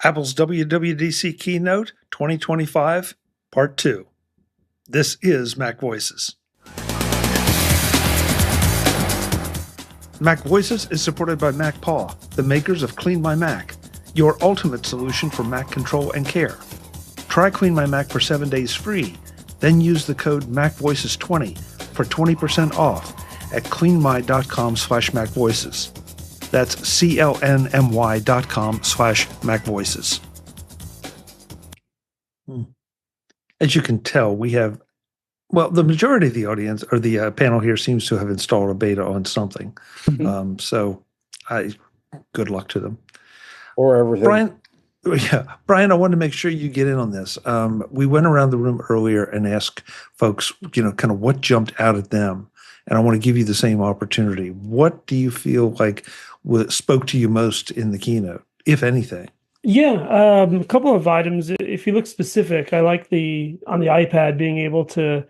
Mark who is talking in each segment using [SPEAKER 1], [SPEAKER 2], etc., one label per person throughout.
[SPEAKER 1] Apple's WWDC Keynote 2025, Part 2. This is MacVoices. MacVoices is supported by MacPaw, the makers of Clean My Mac, your ultimate solution for Mac control and care. Try Clean My Mac for 7 days free, then use the code MacVoices20 for 20% off at cleanmy.com/MacVoices. That's clnmy.com/MacVoices. As you can tell, we have, the majority of the audience or the panel here seems to have installed a beta on something. So good luck to them.
[SPEAKER 2] Or everything.
[SPEAKER 1] Brian, I wanted to make sure you get in on this. We went around the room earlier and asked folks, kind of what jumped out at them. And I want to give you the same opportunity. What do you feel like spoke to you most in the keynote, if anything?
[SPEAKER 3] Yeah, a couple of items. If you look specific, I like on the iPad being able to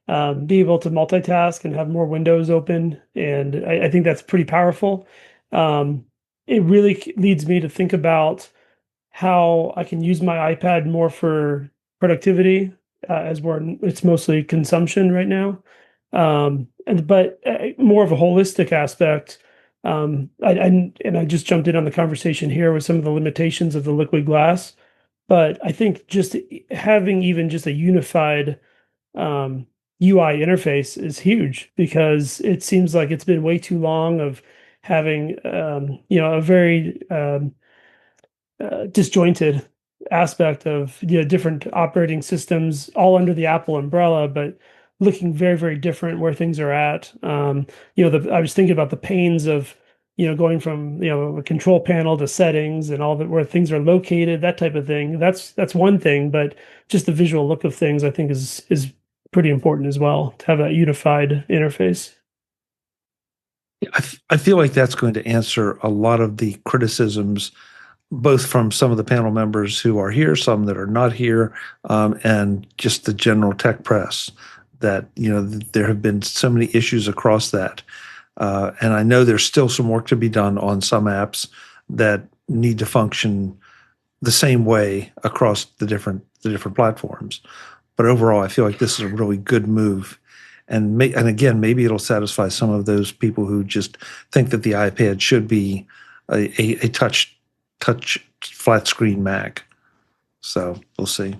[SPEAKER 3] multitask and have more windows open, and I think that's pretty powerful. It really leads me to think about how I can use my iPad more for productivity, it's mostly consumption right now, but more of a holistic aspect. I just jumped in on the conversation here with some of the limitations of the liquid glass, but I think just having even just a unified UI interface is huge, because it seems like it's been way too long of having a very disjointed aspect of different operating systems all under the Apple umbrella, but looking very, very different where things are at. I was thinking about the pains of, going from, a control panel to settings and all that, where things are located, that type of thing. That's one thing, but just the visual look of things, I think is pretty important as well, to have that unified interface.
[SPEAKER 1] I feel like that's going to answer a lot of the criticisms, both from some of the panel members who are here, some that are not here, and just the general tech press, that there have been so many issues across that, and I know there's still some work to be done on some apps that need to function the same way across the different platforms. But overall, I feel like this is a really good move, and again, maybe it'll satisfy some of those people who just think that the iPad should be a touch flat screen Mac. So we'll see.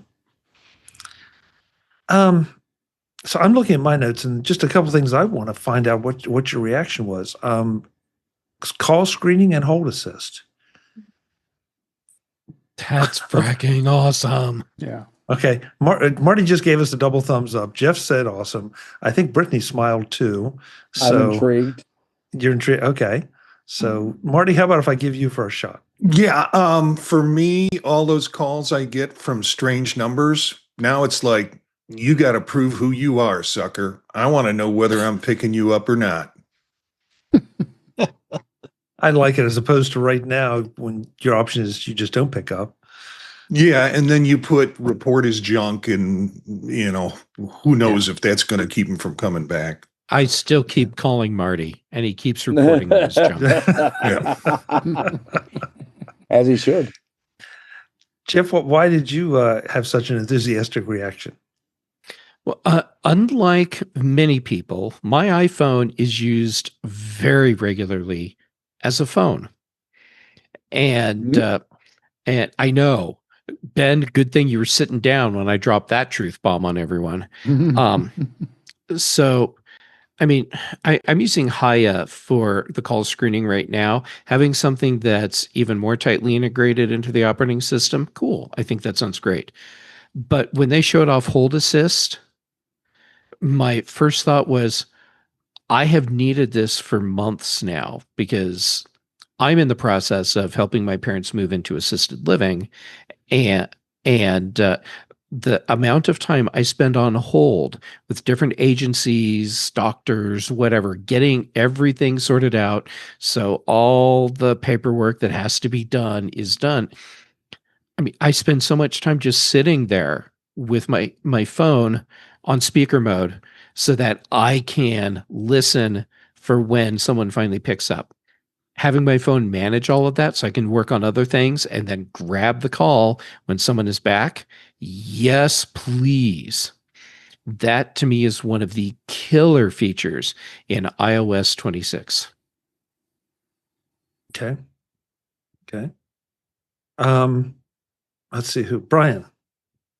[SPEAKER 1] So I'm looking at my notes, and just a couple of things I want to find out what your reaction was. Call screening and hold assist.
[SPEAKER 4] That's freaking awesome.
[SPEAKER 2] Yeah.
[SPEAKER 1] Okay. Marty just gave us a double thumbs up. Jeff said awesome. I think Brittany smiled too. So
[SPEAKER 2] I'm intrigued.
[SPEAKER 1] You're intrigued. Okay. So Marty, how about if I give you first shot?
[SPEAKER 5] Yeah. For me, all those calls I get from strange numbers, now it's like, you got to prove who you are, sucker. I want to know whether I'm picking you up or not.
[SPEAKER 1] I like it, as opposed to right now when your option is you just don't pick up.
[SPEAKER 5] Yeah, and then you put report as junk, and who knows if that's going to keep him from coming back.
[SPEAKER 4] I still keep calling Marty, and he keeps reporting as junk.
[SPEAKER 2] As he should.
[SPEAKER 1] Jeff, why did you have such an enthusiastic reaction?
[SPEAKER 4] Well, unlike many people, my iPhone is used very regularly as a phone. And I know, Ben, good thing you were sitting down when I dropped that truth bomb on everyone. So, I mean, I'm using Haya for the call screening right now. Having something that's even more tightly integrated into the operating system, cool. I think that sounds great. But when they showed off Hold Assist, my first thought was, I have needed this for months now, because I'm in the process of helping my parents move into assisted living, and the amount of time I spend on hold with different agencies, doctors, whatever, getting everything sorted out so all the paperwork that has to be done is done. I mean, I spend so much time just sitting there with my phone on speaker mode so that I can listen for when someone finally picks up. having my phone manage all of that so I can work on other things and then grab the call when someone is back. Yes, please. That to me is one of the killer features in iOS 26.
[SPEAKER 1] Okay. Okay. Let's see Brian.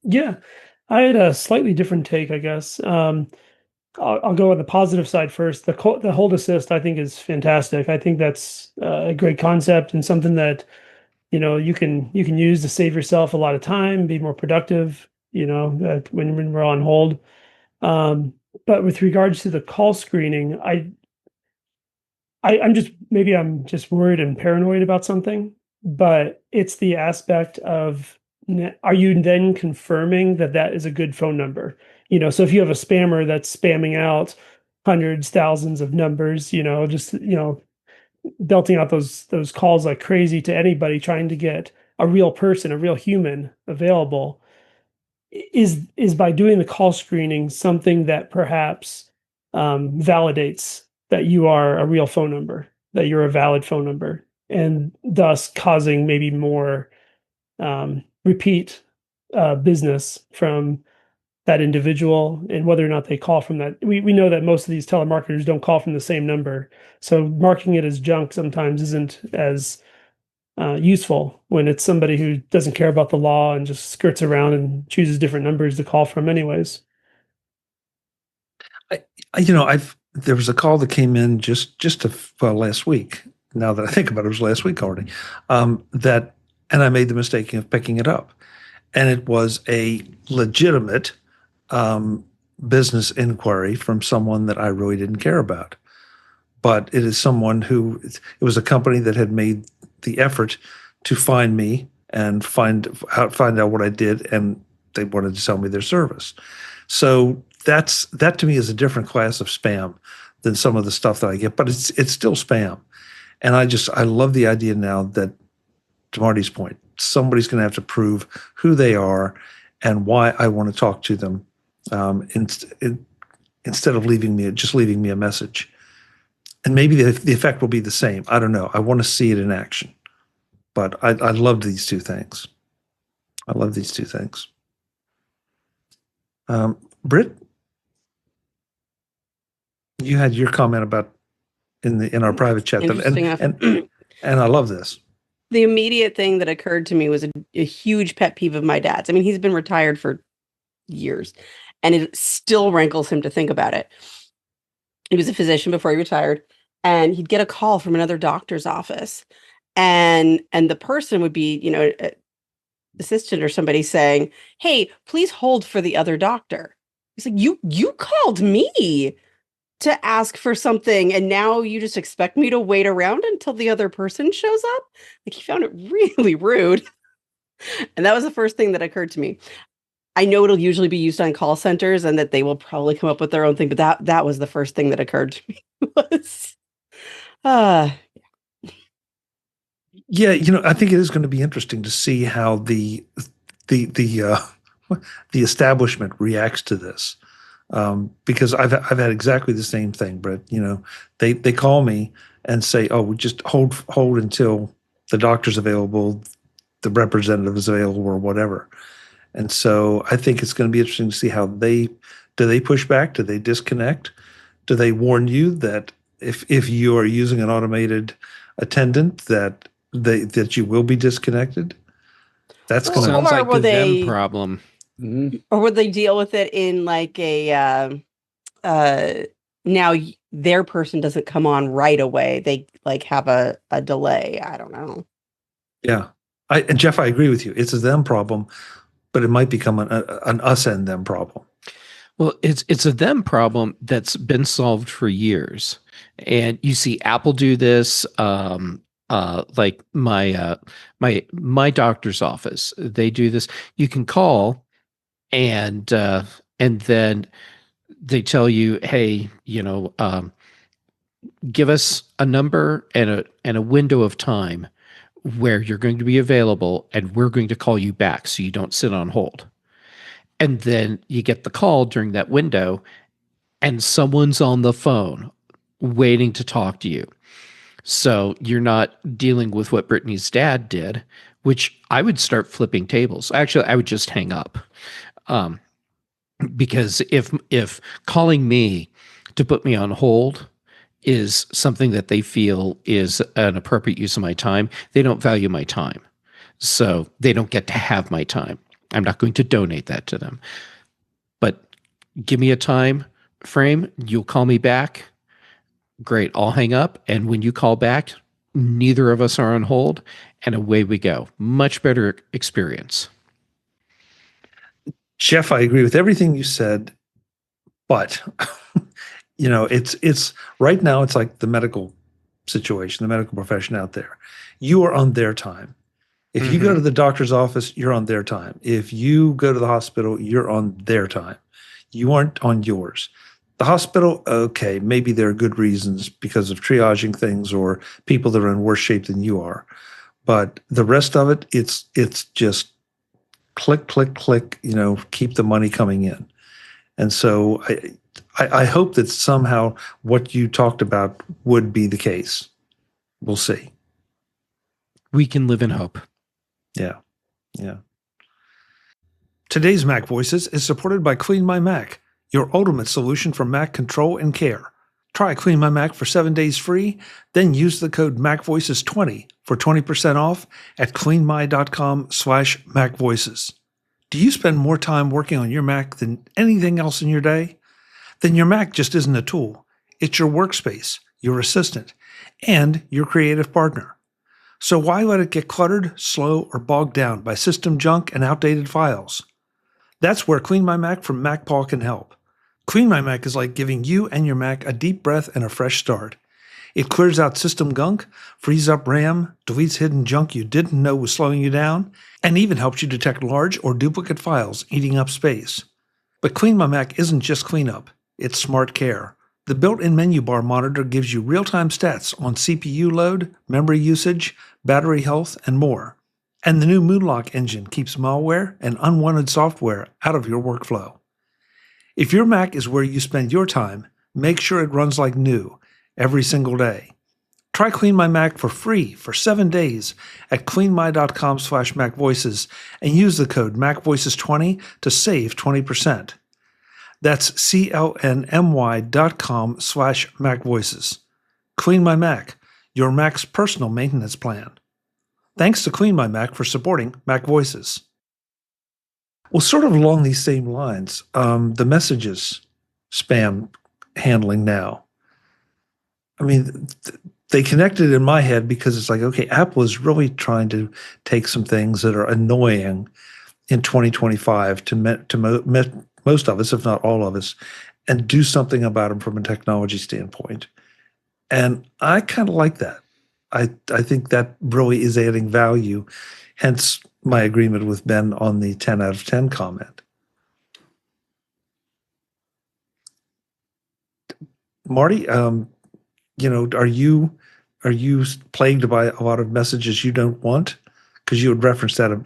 [SPEAKER 3] Yeah, I had a slightly different take, I guess. I'll go on the positive side first. The hold assist I think is fantastic. I think that's a great concept and something that you can use to save yourself a lot of time, be more productive. When we're on hold. But with regards to the call screening, I'm just worried and paranoid about something. But it's the aspect of, are you then confirming that that is a good phone number? So if you have a spammer that's spamming out hundreds, thousands of numbers, belting out those calls like crazy to anybody trying to get a real person, a real human available, is by doing the call screening something that perhaps validates that you are a real phone number, that you're a valid phone number, and thus causing maybe more repeat business from that individual, and whether or not they call from that. We know that most of these telemarketers don't call from the same number. So marking it as junk sometimes isn't as useful when it's somebody who doesn't care about the law and just skirts around and chooses different numbers to call from anyways.
[SPEAKER 1] There was a call that came in last week. Now that I think about it, it was last week already. And I made the mistake of picking it up, and it was a legitimate business inquiry from someone that I really didn't care about. But it is someone it was a company that had made the effort to find me and find out what I did, and they wanted to sell me their service. So that to me is a different class of spam than some of the stuff that I get, but it's still spam. And I love the idea now that, to Marty's point, somebody's going to have to prove who they are and why I want to talk to them, instead of leaving me a message. And maybe the effect will be the same. I don't know. I want to see it in action. But I love these two things. Britt, you had your comment about in our private chat, and I love this.
[SPEAKER 6] The immediate thing that occurred to me was a huge pet peeve of my dad's. I mean, he's been retired for years, and it still rankles him to think about it. He was a physician before he retired, and he'd get a call from another doctor's office, and the person would be, assistant or somebody saying, "Hey, please hold for the other doctor." He's like, "You called me to ask for something, and now you just expect me to wait around until the other person shows up?" Like, he found it really rude. And that was the first thing that occurred to me. I know it'll usually be used on call centers and that they will probably come up with their own thing, but that was the first thing that occurred to me was,
[SPEAKER 1] yeah, I think it is going to be interesting to see how the establishment reacts to this. Because I've had exactly the same thing, Brett. They call me and say, "Oh, we just hold until the doctor's available, the representative is available, or whatever." And so I think it's going to be interesting to see how do they push back? Do they disconnect? Do they warn you that if you are using an automated attendant that you will be disconnected? That's going to
[SPEAKER 4] sounds like the them problem.
[SPEAKER 6] Mm-hmm. Or would they deal with it in like a now their person doesn't come on right away, they like have a delay? I don't know.
[SPEAKER 1] Yeah, and Jeff, I agree with you. It's a them problem, but it might become an us and them problem.
[SPEAKER 4] Well, it's a them problem that's been solved for years, and you see Apple do this. Like my doctor's office, they do this. You can call, and then they tell you, "Hey, give us a number and a window of time where you're going to be available, and we're going to call you back so you don't sit on hold." And then you get the call during that window, and someone's on the phone waiting to talk to you. So you're not dealing with what Brittany's dad did, which I would start flipping tables. Actually, I would just hang up. Because if calling me to put me on hold is something that they feel is an appropriate use of my time, they don't value my time. So they don't get to have my time. I'm not going to donate that to them. But give me a time frame, you'll call me back. Great, I'll hang up. And when you call back, neither of us are on hold, and away we go. Much better experience.
[SPEAKER 1] Jeff, I agree with everything you said, but it's right now it's like the medical situation, the medical profession out there. You are on their time. If you go to the doctor's office, you're on their time. If you go to the hospital, you're on their time. You aren't on yours. The hospital, okay, maybe there are good reasons because of triaging things or people that are in worse shape than you are. But the rest of it, it's just click, click, click, keep the money coming in. And so I hope that somehow what you talked about would be the case. We'll see.
[SPEAKER 4] We can live in hope.
[SPEAKER 1] Yeah. Today's Mac Voices is supported by Clean My Mac, your ultimate solution for Mac control and care. Try Clean My Mac for 7 days free, then use the code MacVoices20 for 20% off at cleanmy.com/MacVoices. Do you spend more time working on your Mac than anything else in your day? Then your Mac just isn't a tool. It's your workspace, your assistant, and your creative partner. So why let it get cluttered, slow, or bogged down by system junk and outdated files? That's where Clean My Mac from MacPaw can help. Clean My Mac is like giving you and your Mac a deep breath and a fresh start. It clears out system gunk, frees up RAM, deletes hidden junk you didn't know was slowing you down, and even helps you detect large or duplicate files eating up space. But Clean My Mac isn't just cleanup, it's smart care. The built-in menu bar monitor gives you real-time stats on CPU load, memory usage, battery health, and more. And the new Moonlock engine keeps malware and unwanted software out of your workflow. If your Mac is where you spend your time, make sure it runs like new every single day. Try Clean My Mac for free for 7 days at cleanmy.com/MacVoices and use the code MacVoices20 to save 20%. That's clnmy.com/MacVoices. Clean My Mac, your Mac's personal maintenance plan. Thanks to Clean My Mac for supporting Mac Voices. Well, sort of along these same lines, the messages spam handling now. I mean, they connected in my head because it's like, okay, Apple is really trying to take some things that are annoying in 2025 to most of us, if not all of us, and do something about them from a technology standpoint. And I kind of like that. I think that really is adding value, hence my agreement with Ben on the 10 out of 10 comment. Marty, are you plagued by a lot of messages you don't want? Because you had referenced that a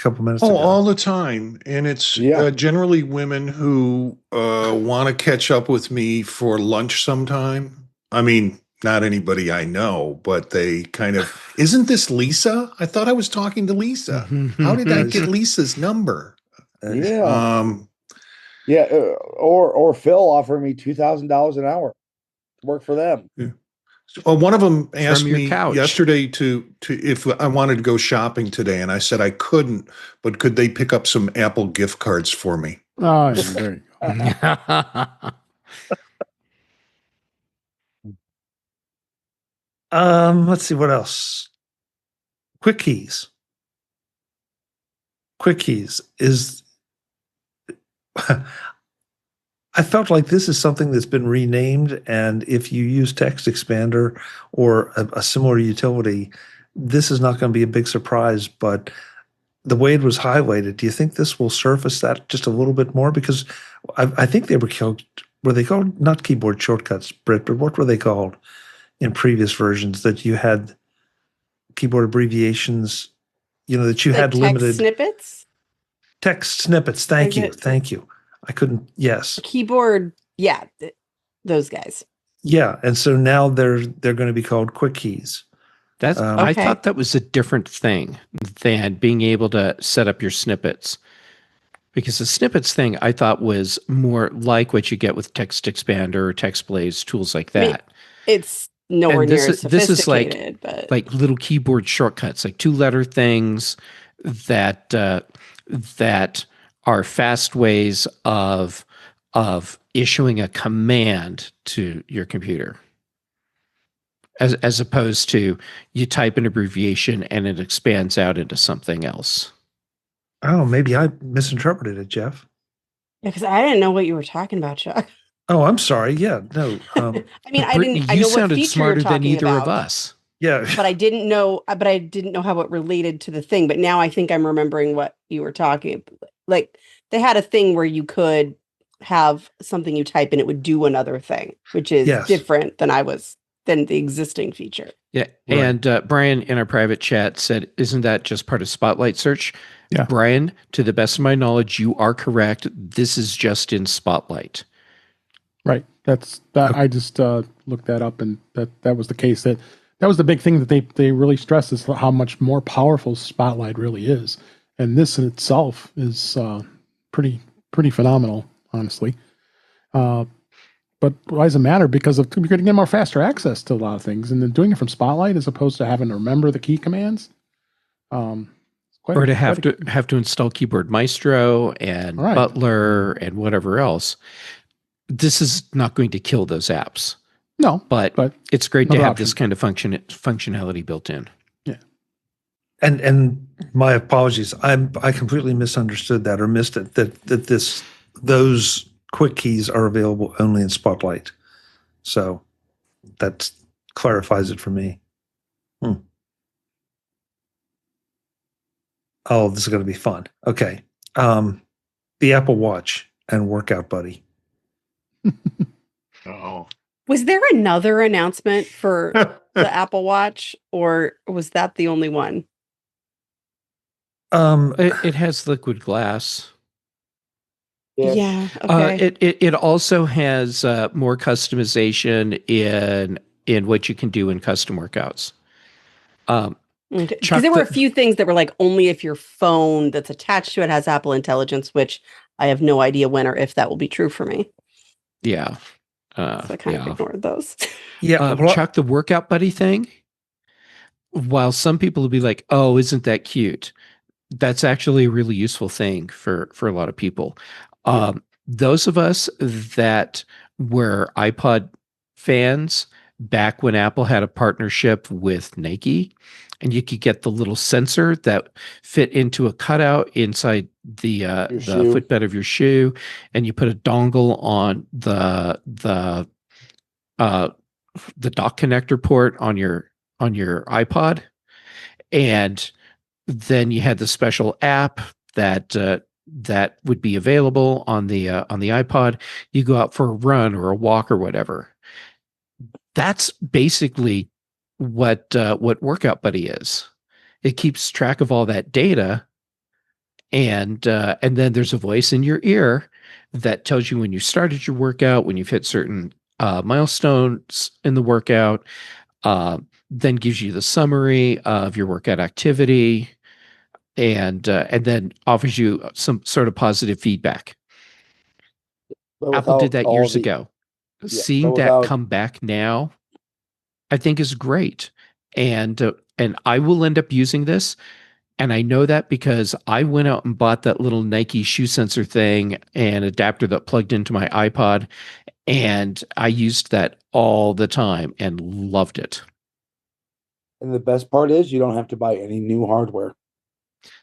[SPEAKER 1] couple minutes ago.
[SPEAKER 5] Oh, all the time. And it's generally women who want to catch up with me for lunch sometime. I mean, not anybody I know, but they kind of, isn't this Lisa? I thought I was talking to Lisa. How did I get Lisa's number?
[SPEAKER 2] Or Phil offered me $2,000 an hour to work for them.
[SPEAKER 5] Yeah. One of them asked me yesterday to if I wanted to go shopping today, and I said I couldn't, but could they pick up some Apple gift cards for me?
[SPEAKER 2] Oh, yeah, there you go.
[SPEAKER 1] Let's see what else. Quick keys. Quick keys is. I felt like this is something that's been renamed, and if you use Text Expander or a similar utility, this is not going to be a big surprise. But the way it was highlighted, do you think this will surface that just a little bit more? Because I think they were called not keyboard shortcuts, Britt, but what were they called in previous versions, that you had keyboard abbreviations, that you had limited
[SPEAKER 6] snippets?
[SPEAKER 1] Text snippets. Thank you. I couldn't. Yes.
[SPEAKER 6] Keyboard. Yeah. Those guys.
[SPEAKER 1] Yeah, and so now they're going to be called quick keys.
[SPEAKER 4] That's I thought that was a different thing than being able to set up your snippets. Because the snippets thing I thought was more like what you get with Text Expander or TextBlaze, tools like that.
[SPEAKER 6] I mean, it's nowhere near as sophisticated,
[SPEAKER 4] this is like little keyboard shortcuts, like 2-letter things that that are fast ways of issuing a command to your computer. As opposed to you type an abbreviation and it expands out into something else.
[SPEAKER 1] Oh, maybe I misinterpreted it, Jeff.
[SPEAKER 6] Yeah, because I didn't know what you were talking about, Chuck.
[SPEAKER 1] Oh, I'm sorry. Yeah, no.
[SPEAKER 6] I mean, I
[SPEAKER 4] Brittany,
[SPEAKER 6] didn't. I know what
[SPEAKER 4] sounded
[SPEAKER 6] feature
[SPEAKER 4] smarter
[SPEAKER 6] you're talking
[SPEAKER 4] than either
[SPEAKER 6] about,
[SPEAKER 4] of us.
[SPEAKER 1] Yeah,
[SPEAKER 6] but I didn't know. But I didn't know how it related to the thing. But now I think I'm remembering what you were talking. Like they had a thing where you could have something you type and it would do another thing, which is different than the existing feature.
[SPEAKER 4] Yeah, right. And Brian in our private chat said, "Isn't that just part of Spotlight search?"
[SPEAKER 7] Yeah,
[SPEAKER 4] Brian, to the best of my knowledge, you are correct. This is just in Spotlight.
[SPEAKER 7] Right. That's that. I just looked that up, and that was the case. That was the big thing that they really stress is how much more powerful Spotlight really is, and this in itself is pretty phenomenal, honestly. But why does it matter? Because you're going to get more faster access to a lot of things, and then doing it from Spotlight as opposed to having to remember the key commands.
[SPEAKER 4] Or to have to install Keyboard Maestro and Butler and whatever else. This is not going to kill those apps.
[SPEAKER 7] No,
[SPEAKER 4] but it's great to have this kind of functionality built in.
[SPEAKER 7] Yeah.
[SPEAKER 1] And my apologies. I completely misunderstood that or missed it. That those quick keys are available only in Spotlight. So that clarifies it for me. Oh, this is going to be fun. Okay. The Apple Watch and Workout Buddy.
[SPEAKER 5] Oh.
[SPEAKER 6] Was there another announcement for the Apple Watch, or was that the only one?
[SPEAKER 4] It has liquid glass.
[SPEAKER 6] Yeah. Okay.
[SPEAKER 4] It also has more customization in what you can do in custom workouts.
[SPEAKER 6] Because there were a few things that were like only if your phone that's attached to it has Apple Intelligence, which I have no idea when or if that will be true for me.
[SPEAKER 4] Yeah.
[SPEAKER 6] So I kind of ignored those.
[SPEAKER 1] Yeah.
[SPEAKER 4] Chuck, the Workout Buddy thing, while some people will be like, oh, isn't that cute? That's actually a really useful thing for a lot of people. Those of us that were iPod fans back when Apple had a partnership with Nike, and you could get the little sensor that fit into a cutout inside the footbed of your shoe, and you put a dongle on the dock connector port on your iPod, and then you had the special app that would be available on the iPod. You go out for a run or a walk or whatever. That's basically what Workout Buddy is. It keeps track of all that data, and then there's a voice in your ear that tells you when you started your workout, when you've hit certain milestones in the workout, then gives you the summary of your workout activity, and then offers you some sort of positive feedback. Apple did that years ago. Seeing that come back now, I think is great. And I will end up using this. And I know that because I went out and bought that little Nike shoe sensor thing and adapter that plugged into my iPod. And I used that all the time and loved it.
[SPEAKER 2] And the best part is you don't have to buy any new hardware.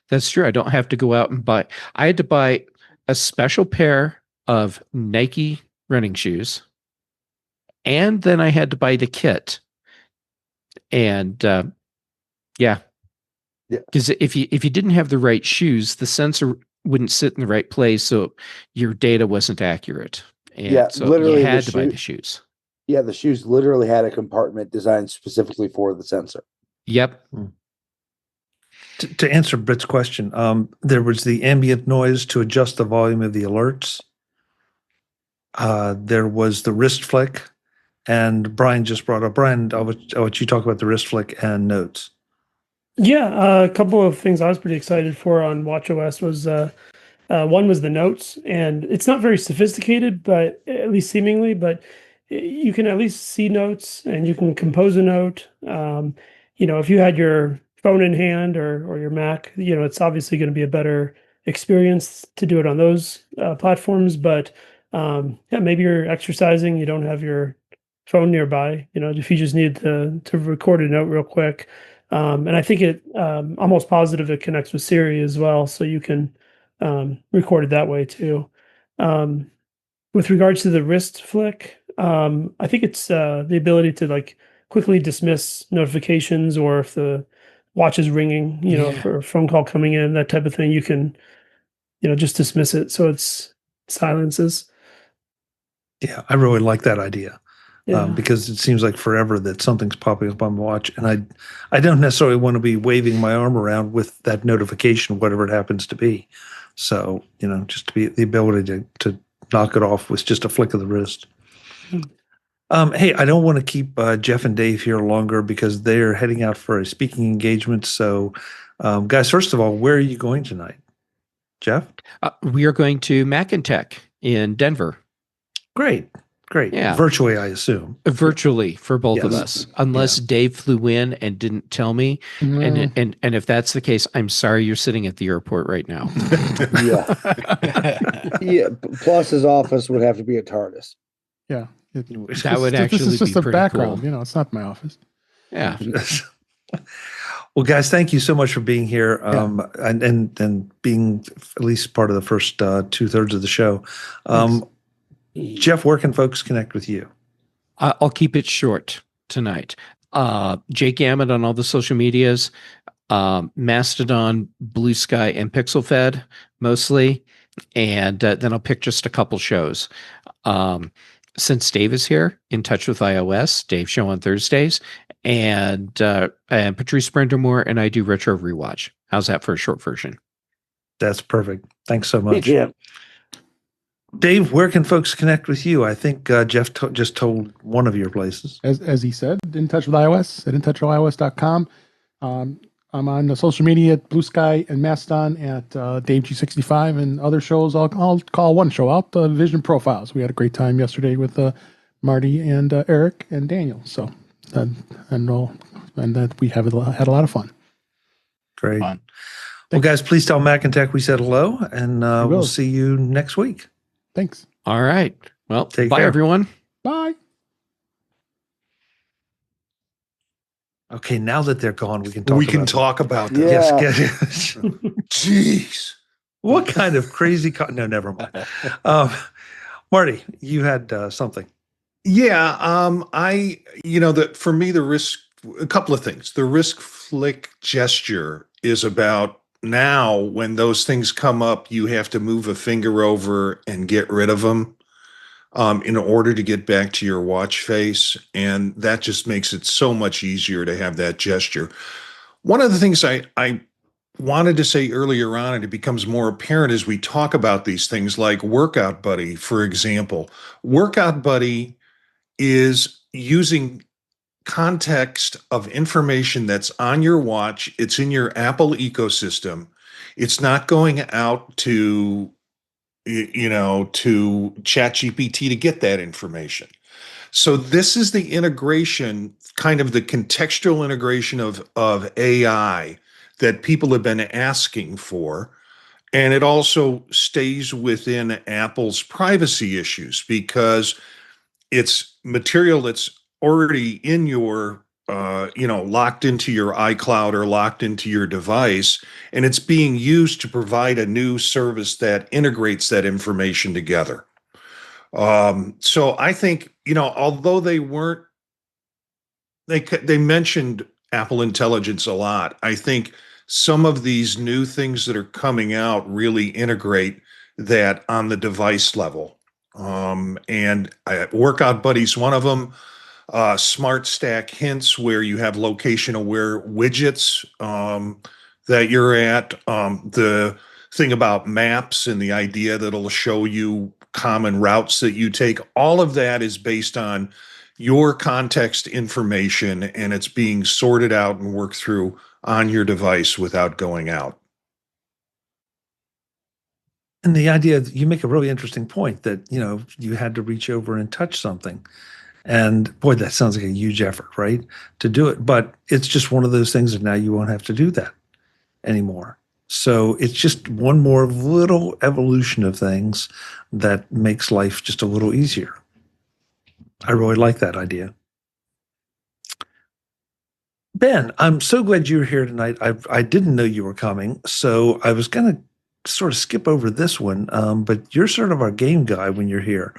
[SPEAKER 4] That's true. I don't have to go out and buy. I had to buy a special pair of Nike running shoes. And then I had to buy the kit. And because if you didn't have the right shoes, the sensor wouldn't sit in the right place, so your data wasn't accurate. And so
[SPEAKER 2] literally
[SPEAKER 4] you had to buy the shoes.
[SPEAKER 2] Yeah, the shoes literally had a compartment designed specifically for the sensor.
[SPEAKER 4] Yep.
[SPEAKER 1] To answer Britt's question, there was the ambient noise to adjust the volume of the alerts. There was the wrist flick, And Brian just brought up. Brian, I'll let you talk about the wrist flick and notes.
[SPEAKER 3] Yeah, a couple of things I was pretty excited for on watchOS was one was the notes, and it's not very sophisticated, but at least seemingly, but you can at least see notes and you can compose a note. If you had your phone in hand or your Mac, it's obviously going to be a better experience to do it on those platforms. But yeah, maybe you're exercising, you don't have your phone nearby. If you just need to record a note real quick. And I think I'm almost positive it connects with Siri as well, so you can record it that way too. With regards to the wrist flick, I think it's the ability to like quickly dismiss notifications, or if the watch is ringing, for a phone call coming in, that type of thing, you can, just dismiss it so it's silences.
[SPEAKER 1] Yeah, I really like that idea.
[SPEAKER 3] Yeah.
[SPEAKER 1] Because it seems like forever that something's popping up on my watch, and I don't necessarily want to be waving my arm around with that notification, whatever it happens to be. So, just to be the ability to knock it off with just a flick of the wrist. Hey, I don't want to keep Jeff and Dave here longer because they're heading out for a speaking engagement. So, guys, first of all, where are you going tonight? Jeff?
[SPEAKER 4] We are going to Mac and Tech in Denver.
[SPEAKER 1] Great.
[SPEAKER 4] Yeah.
[SPEAKER 1] Virtually, I assume.
[SPEAKER 4] Virtually for both of
[SPEAKER 1] Yes.
[SPEAKER 4] us, unless Dave flew in and didn't tell me. And if that's the case, I'm sorry you're sitting at the airport right now.
[SPEAKER 2] Yeah. Plus, his office would have to be a TARDIS.
[SPEAKER 7] Yeah.
[SPEAKER 4] That would actually
[SPEAKER 7] this is just
[SPEAKER 4] be
[SPEAKER 7] a
[SPEAKER 4] pretty
[SPEAKER 7] background.
[SPEAKER 4] cool.
[SPEAKER 7] It's not my office.
[SPEAKER 4] Yeah.
[SPEAKER 1] Well, guys, thank you so much for being here and being at least part of the first 2/3 of the show. Jeff, where can folks connect with you?
[SPEAKER 4] I'll keep it short tonight. Jake Gamet on all the social medias, Mastodon, Blue Sky, and PixelFed mostly, and then I'll pick just a couple shows. Since Dave is here, In Touch with iOS, Dave show on Thursdays, and Patrice Brendermore and I do Retro Rewatch. How's that for a short version?
[SPEAKER 1] That's perfect. Thanks so much.
[SPEAKER 2] Yeah.
[SPEAKER 1] Dave, where can folks connect with you? I think Jeff just told one of your places.
[SPEAKER 7] As he said, In Touch with iOS at intouchwithios.com. I'm on the social media at Blue Sky and Mastodon at Dave G65 and other shows. I'll call one show out, Vision Profiles. We had a great time yesterday with Marty and Eric and Daniel. So and that we had a lot of fun.
[SPEAKER 1] Great. Well, guys, please tell Mac and Tech we said hello, and we'll see you next week.
[SPEAKER 7] Thanks.
[SPEAKER 4] All right. Well,
[SPEAKER 1] Take
[SPEAKER 4] bye,
[SPEAKER 1] care.
[SPEAKER 4] everyone.
[SPEAKER 7] Bye.
[SPEAKER 1] Okay, now that they're gone, we can talk.
[SPEAKER 5] We can talk about that.
[SPEAKER 2] Yeah.
[SPEAKER 1] Yes.
[SPEAKER 5] Jeez.
[SPEAKER 1] What kind of crazy? No, never mind. Marty, you had something.
[SPEAKER 5] Yeah. For me, the wrist, a couple of things. The wrist flick gesture is about now when those things come up, you have to move a finger over and get rid of them in order to get back to your watch face. And that just makes it so much easier to have that gesture. One of the things I wanted to say earlier on, and it becomes more apparent as we talk about these things like Workout Buddy, for example. Workout Buddy is using context of information that's on your watch. It's in your Apple ecosystem. It's not going out to ChatGPT to get that information. So this is the integration, kind of the contextual integration of AI that people have been asking for. And it also stays within Apple's privacy issues because it's material that's already in your, locked into your iCloud or locked into your device, and it's being used to provide a new service that integrates that information together. So I think, although they mentioned Apple Intelligence a lot, I think some of these new things that are coming out really integrate that on the device level. And Workout Buddy's one of them. Smart Stack Hints, where you have location-aware widgets that you're at. The thing about maps and the idea that it'll show you common routes that you take. All of that is based on your context information and it's being sorted out and worked through on your device without going out.
[SPEAKER 1] And the idea that you make a really interesting point that, you had to reach over and touch something. And boy, that sounds like a huge effort, right? To do it. But it's just one of those things that now you won't have to do that anymore. So it's just one more little evolution of things that makes life just a little easier. I really like that idea. Ben, I'm so glad you were here tonight. I didn't know you were coming, so I was going to sort of skip over this one, but you're sort of our game guy when you're here.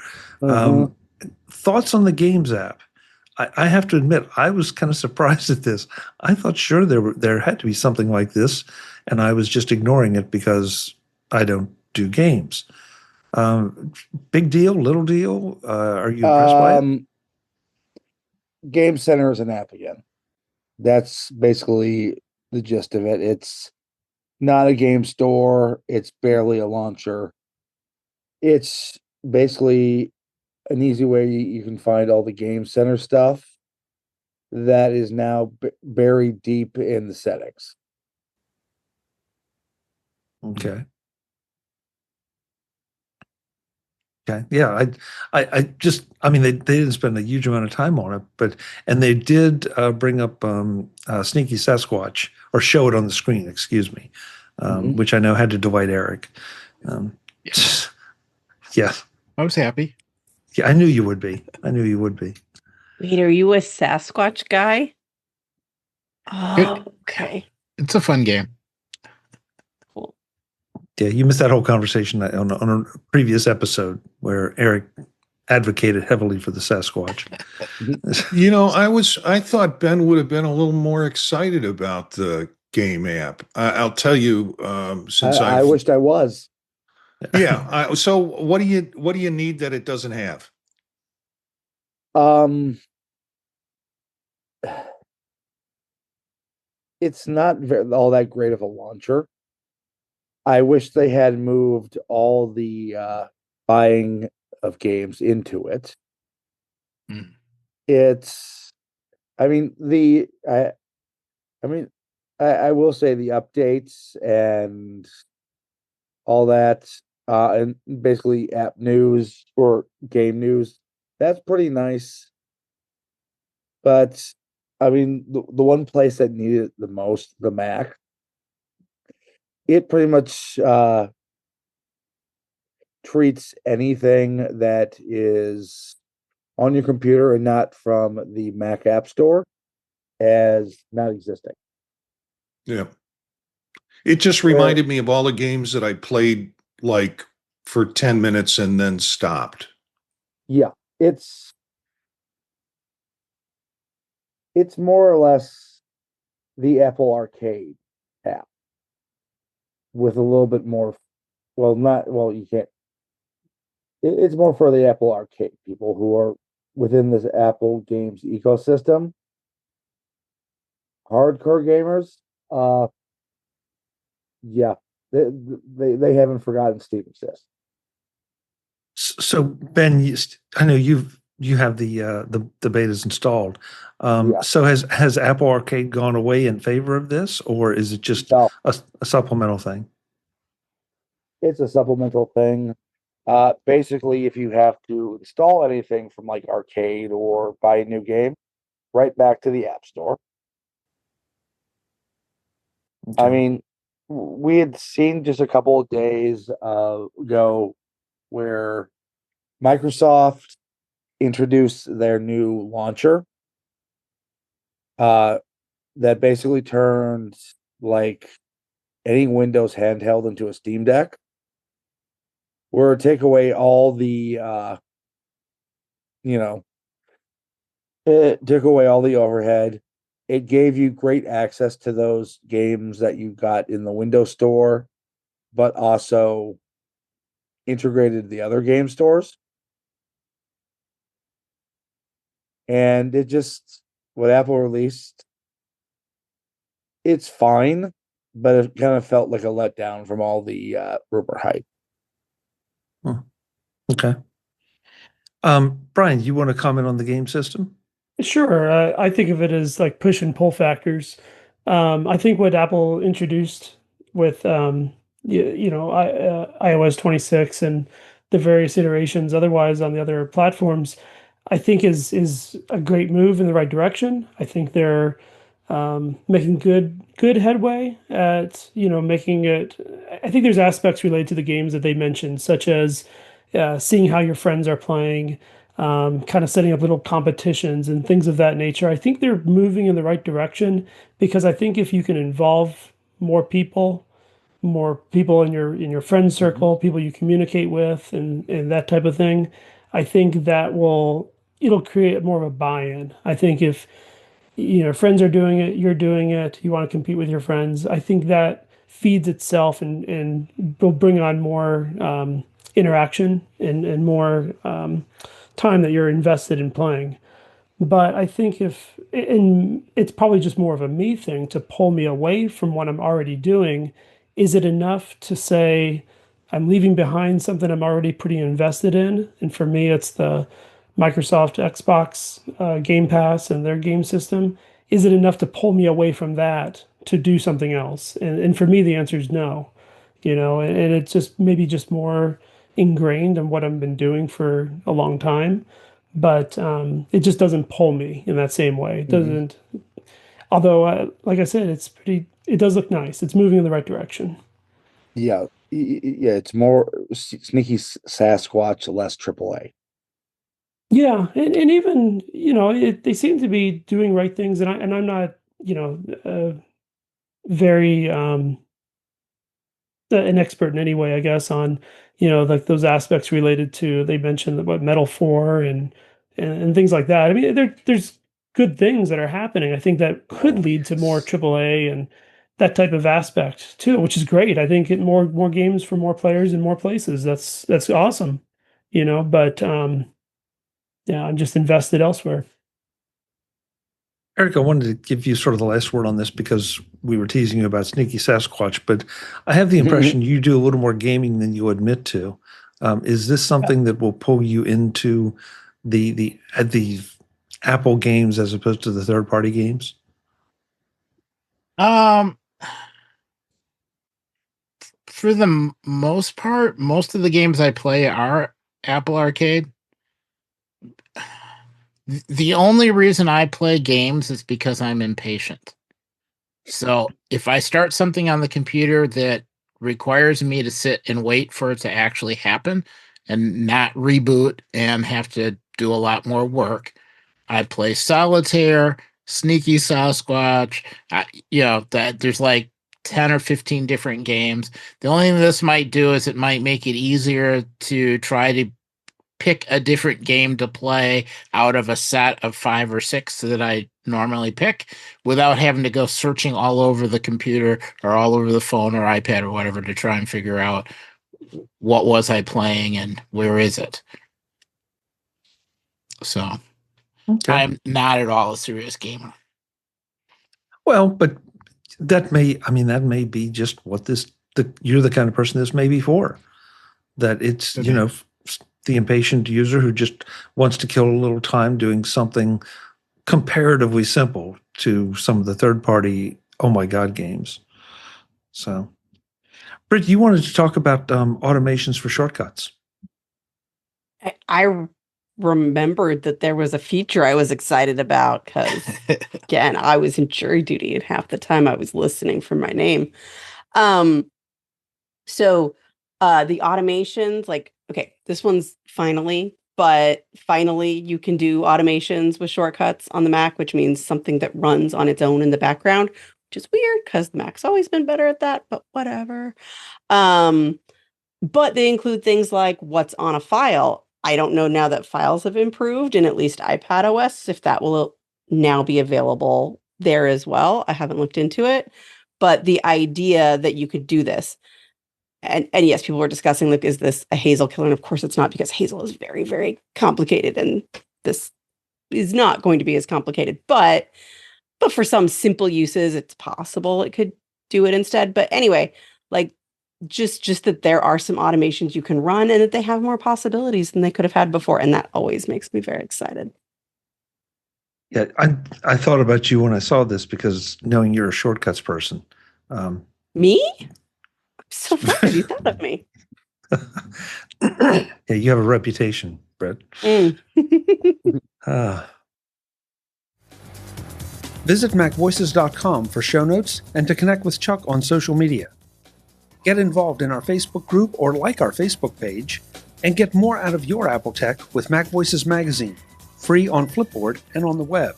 [SPEAKER 1] Thoughts on the Games app? I have to admit, I was kind of surprised at this. I thought sure there had to be something like this, and I was just ignoring it because I don't do games. Big deal, little deal? Are you impressed by it?
[SPEAKER 2] Game Center is an app again. That's basically the gist of it. It's not a game store. It's barely a launcher. It's basically an easy way you can find all the Game Center stuff that is now buried deep in the settings.
[SPEAKER 1] Okay. Okay. Yeah. I mean, they didn't spend a huge amount of time on it, and they did bring up Sneaky Sasquatch, or show it on the screen, excuse me, which I know had to delight Eric. Yeah.
[SPEAKER 8] I was happy.
[SPEAKER 1] Yeah, I knew you would be.
[SPEAKER 6] Wait, are you a Sasquatch guy? Oh, okay.
[SPEAKER 8] It's a fun game.
[SPEAKER 6] Cool.
[SPEAKER 1] Yeah, you missed that whole conversation on a previous episode where Eric advocated heavily for the Sasquatch.
[SPEAKER 5] I thought Ben would have been a little more excited about the game app. I'll tell you, since
[SPEAKER 2] I wished I was.
[SPEAKER 5] Yeah. So what do you need that it doesn't have?
[SPEAKER 2] It's not all that great of a launcher. I wish they had moved all the buying of games into it. It's, I will say the updates and all that, and basically app news or game news, that's pretty nice. But I mean, the one place that needed it the most, the Mac, it pretty much treats anything that is on your computer and not from the Mac App Store as not existing.
[SPEAKER 5] Yeah. It just reminded me of all the games that I played like for 10 minutes and then stopped.
[SPEAKER 2] Yeah, it's more or less the Apple Arcade app with a little bit more. You can't. It's more for the Apple Arcade people who are within this Apple games ecosystem. Hardcore gamers, yeah, they haven't forgotten Steam exists.
[SPEAKER 1] So Ben, I know you have the betas installed. So has Apple Arcade gone away in favor of this, or is it just a supplemental thing?
[SPEAKER 2] It's a supplemental thing. Basically, if you have to install anything from like Arcade or buy a new game, right back to the App Store. Okay. I mean, we had seen just a couple of days ago where Microsoft introduced their new launcher that basically turns like any Windows handheld into a Steam Deck, where it take away all the it took away all the overhead. It gave you great access to those games that you got in the Windows Store, but also integrated the other game stores. And it just, what Apple released, it's fine, but it kind of felt like a letdown from all the rumor hype.
[SPEAKER 1] Okay. Brian, you want to comment on the game system?
[SPEAKER 3] Sure. I think of it as like push and pull factors. I think what Apple introduced with iOS 26 and the various iterations otherwise on the other platforms, I think is a great move in the right direction. I think they're making good headway at making it. I think there's aspects related to the games that they mentioned, such as seeing how your friends are playing, kind of setting up little competitions and things of that nature. I think they're moving in the right direction because I think if you can involve more people in your friend circle, people you communicate with, and that type of thing, I think it'll create more of a buy-in. I think if friends are doing it, you're doing it, you want to compete with your friends, I think that feeds itself and will bring on more interaction and more time that you're invested in playing. But I think and it's probably just more of a me thing to pull me away from what I'm already doing. Is it enough to say I'm leaving behind something I'm already pretty invested in? And for me, it's the Microsoft Xbox Game Pass and their game system. Is it enough to pull me away from that to do something else? And for me, the answer is no. And it's just maybe just more ingrained in what I've been doing for a long time, but it just doesn't pull me in that same way. It doesn't. Although, like I said, it does look nice. It's moving in the right direction.
[SPEAKER 2] Yeah, yeah. It's more sneaky Sasquatch, less AAA.
[SPEAKER 3] Yeah, and even they seem to be doing right things, and I'm not very an expert in any way, I guess, on like those aspects related to, they mentioned what Metal 4 and things like that. I mean, there's good things that are happening. I think that could lead to more AAA and that type of aspect too, which is great. I think more games for more players in more places. That's awesome. But yeah, I'm just invested elsewhere.
[SPEAKER 1] Eric, I wanted to give you sort of the last word on this because we were teasing you about Sneaky Sasquatch, but I have the impression you do a little more gaming than you admit to. Is this something that will pull you into the Apple games as opposed to the third-party games?
[SPEAKER 8] For the most part, most of the games I play are Apple Arcade. The only reason I play games is because I'm impatient. So if I start something on the computer that requires me to sit and wait for it to actually happen and not reboot and have to do a lot more work, I play Solitaire, Sneaky Sasquatch. That there's like 10 or 15 different games. The only thing this might do is it might make it easier to try to pick a different game to play out of a set of 5 or 6 that I normally pick without having to go searching all over the computer or all over the phone or iPad or whatever to try and figure out what was I playing and where is it. So okay. I'm not at all a serious gamer.
[SPEAKER 1] Well, but that may be just what you're the kind of person this may be for. That it's, okay. The impatient user who just wants to kill a little time doing something comparatively simple to some of the third-party, oh my God, games. So, Britt, you wanted to talk about automations for shortcuts.
[SPEAKER 6] I remembered that there was a feature I was excited about because, again, I was in jury duty and half the time I was listening for my name. So the automations, like, okay, this one's finally you can do automations with shortcuts on the Mac, which means something that runs on its own in the background, which is weird because the Mac's always been better at that, but whatever. But they include things like what's on a file. I don't know now that files have improved in at least iPadOS, if that will now be available there as well. I haven't looked into it, but the idea that you could do this. And yes, people were discussing, like, is this a Hazel killer? And of course it's not, because Hazel is very, very complicated. And this is not going to be as complicated. But for some simple uses, it's possible it could do it instead. But anyway, like, just that there are some automations you can run and that they have more possibilities than they could have had before. And that always makes me very excited.
[SPEAKER 1] Yeah, I thought about you when I saw this because knowing you're a shortcuts person.
[SPEAKER 6] Me? I'm so flattered you thought of me.
[SPEAKER 1] Yeah, you have a reputation, Brett. Visit MacVoices.com for show notes and to connect with Chuck on social media. Get involved in our Facebook group or like our Facebook page, and get more out of your Apple tech with MacVoices Magazine, free on Flipboard and on the web.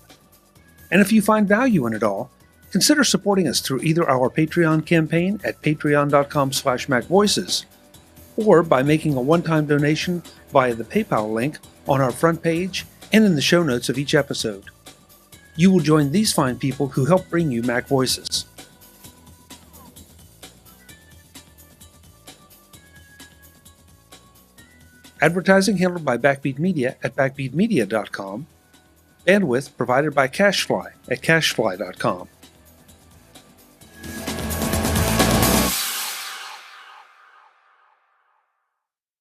[SPEAKER 1] And if you find value in it all, consider supporting us through either our Patreon campaign at patreon.com/MacVoices, or by making a one-time donation via the PayPal link on our front page and in the show notes of each episode. You will join these fine people who help bring you Mac Voices. Advertising handled by Backbeat Media at backbeatmedia.com. Bandwidth provided by CacheFly at cachefly.com.